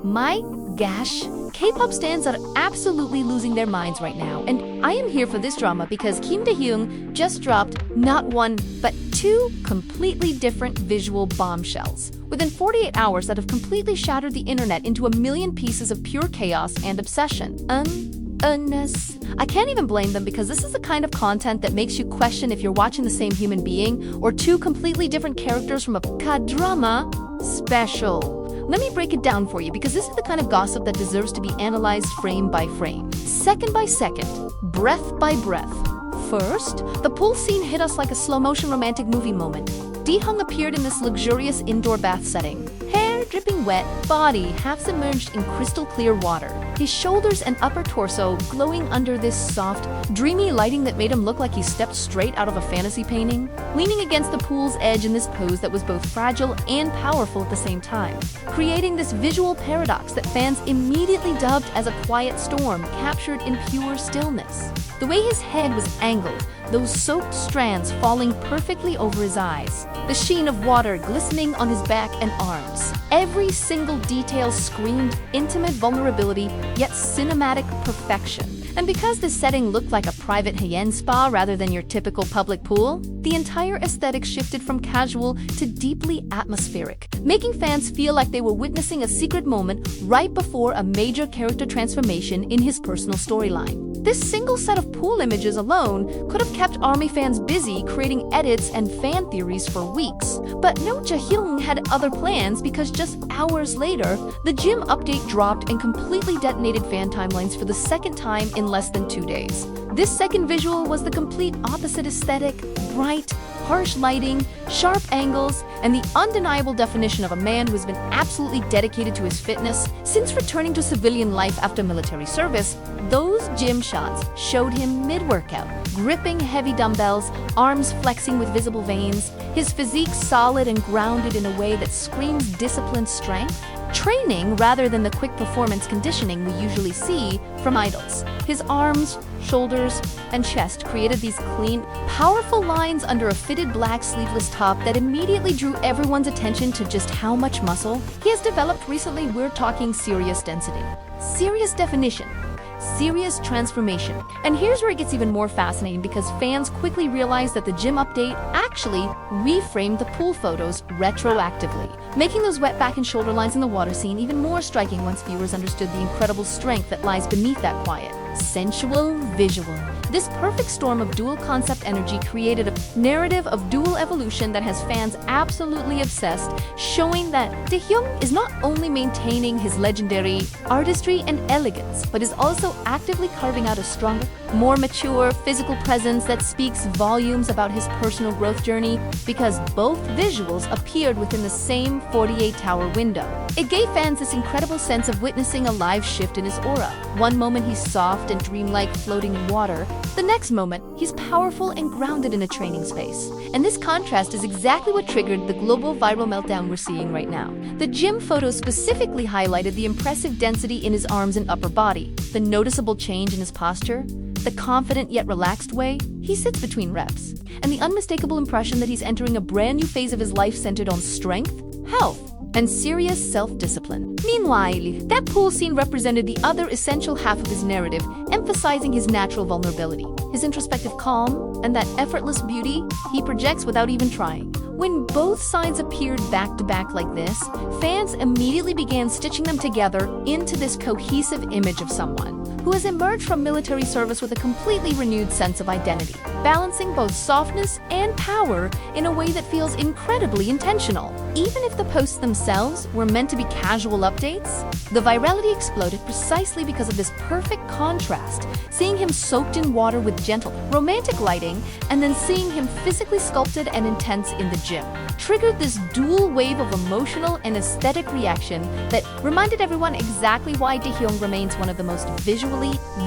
My gosh, K-pop stans are absolutely losing their minds right now, and I am here for this drama because Kim Taehyung just dropped not one, but two completely different visual bombshells within 48 hours that have completely shattered the internet into a million pieces of pure chaos and obsession. I can't even blame them because this is the kind of content that makes you question if you're watching the same human being or two completely different characters from a K-drama special. Let me break it down for you because this is the kind of gossip that deserves to be analyzed frame by frame, second by second, breath by breath. First, the pool scene hit us like a slow-motion romantic movie moment. Taehyung appeared in this luxurious indoor bath setting, hair dripping wet, body half submerged in crystal clear water, his shoulders and upper torso glowing under this soft, dreamy lighting that made him look like he stepped straight out of a fantasy painting, leaning against the pool's edge in this pose that was both fragile and powerful at the same time, creating this visual paradox that fans immediately dubbed as a quiet storm captured in pure stillness. The way his head was angled, those soaked strands falling perfectly over his eyes, the sheen of water glistening on his back and arms. Every single detail screamed intimate vulnerability, yet cinematic perfection. And because the setting looked like a private high-end spa rather than your typical public pool, the entire aesthetic shifted from casual to deeply atmospheric, making fans feel like they were witnessing a secret moment right before a major character transformation in his personal storyline. This single set of pool images alone could have kept ARMY fans busy creating edits and fan theories for weeks. But no, Taehyung had other plans because just hours later, the gym update dropped and completely detonated fan timelines for the second time in less than 2 days. This second visual was the complete opposite aesthetic: bright, harsh lighting, sharp angles, and the undeniable definition of a man who has been absolutely dedicated to his fitness since returning to civilian life after military service. Those gym shots showed him mid-workout, gripping heavy dumbbells, arms flexing with visible veins, his physique solid and grounded in a way that screams disciplined strength. Training rather than the quick performance conditioning we usually see from idols. His arms, shoulders, and chest created these clean, powerful lines under a fitted black sleeveless top that immediately drew everyone's attention to just how much muscle he has developed recently. We're talking serious density, serious definition, serious transformation. And here's where it gets even more fascinating because fans quickly realized that the gym update actually reframed the pool photos retroactively, making those wet back and shoulder lines in the water scene even more striking once viewers understood the incredible strength that lies beneath that quiet, sensual visual. This perfect storm of dual concept energy created a narrative of dual evolution that has fans absolutely obsessed, showing that Taehyung is not only maintaining his legendary artistry and elegance, but is also actively carving out a stronger, more mature physical presence that speaks volumes about his personal growth journey because both visuals appeared within the same 48-hour window. It gave fans this incredible sense of witnessing a live shift in his aura. One moment he's soft and dreamlike floating in water, the next moment he's powerful and grounded in a training space. And this contrast is exactly what triggered the global viral meltdown we're seeing right now. The gym photos specifically highlighted the impressive density in his arms and upper body, the noticeable change in his posture, the confident yet relaxed way he sits between reps, and the unmistakable impression that he's entering a brand new phase of his life centered on strength, health, and serious self-discipline. Meanwhile, that pool scene represented the other essential half of his narrative, emphasizing his natural vulnerability, his introspective calm, and that effortless beauty he projects without even trying. When both sides appeared back-to-back like this, fans immediately began stitching them together into this cohesive image of someone who has emerged from military service with a completely renewed sense of identity, balancing both softness and power in a way that feels incredibly intentional. Even if the posts themselves were meant to be casual updates, the virality exploded precisely because of this perfect contrast, seeing him soaked in water with gentle, romantic lighting, and then seeing him physically sculpted and intense in the gym, triggered this dual wave of emotional and aesthetic reaction that reminded everyone exactly why Taehyung remains one of the most visually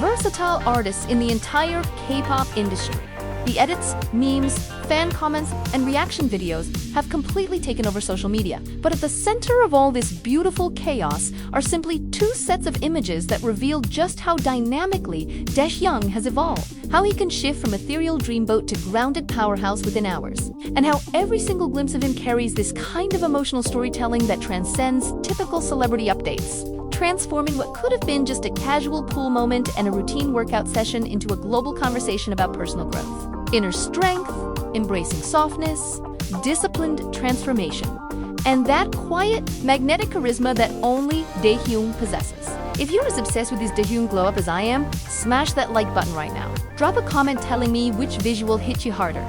versatile artists in the entire K-pop industry. The edits, memes, fan comments, and reaction videos have completely taken over social media. But at the center of all this beautiful chaos are simply two sets of images that reveal just how dynamically Taehyung has evolved, how he can shift from ethereal dreamboat to grounded powerhouse within hours, and how every single glimpse of him carries this kind of emotional storytelling that transcends typical celebrity updates. transforming what could have been just a casual pool moment and a routine workout session into a global conversation about personal growth, inner strength, embracing softness, disciplined transformation, and that quiet, magnetic charisma that only Taehyung possesses. If you're as obsessed with this Taehyung glow up as I am, smash that like button right now. Drop a comment telling me which visual hit you harder,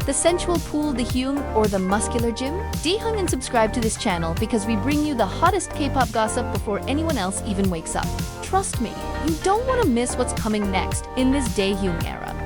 the sensual pool Taehyung or the muscular gym. Taehyung and subscribe to this channel because we bring you the hottest K-pop gossip before anyone else even wakes up. Trust me, you don't want to miss what's coming next in this Taehyung era.